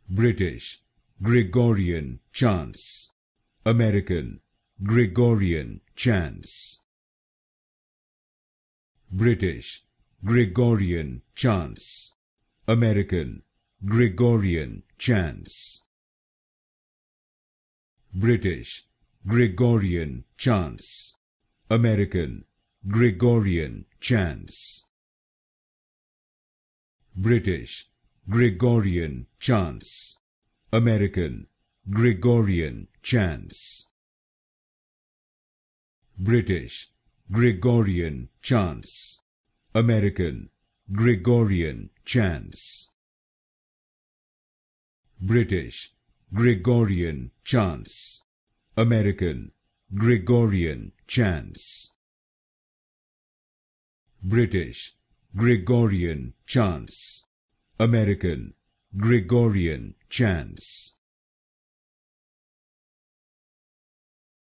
British Gregorian Chants. American Gregorian Chants. British Gregorian Chants. American Gregorian Chants. British Gregorian Chants. American Gregorian Chants. British Gregorian Chants. American Gregorian Chants. British Gregorian Chants. American Gregorian Chants. British Gregorian Chants. American Gregorian Chants. British Gregorian Chants. American Gregorian Chants.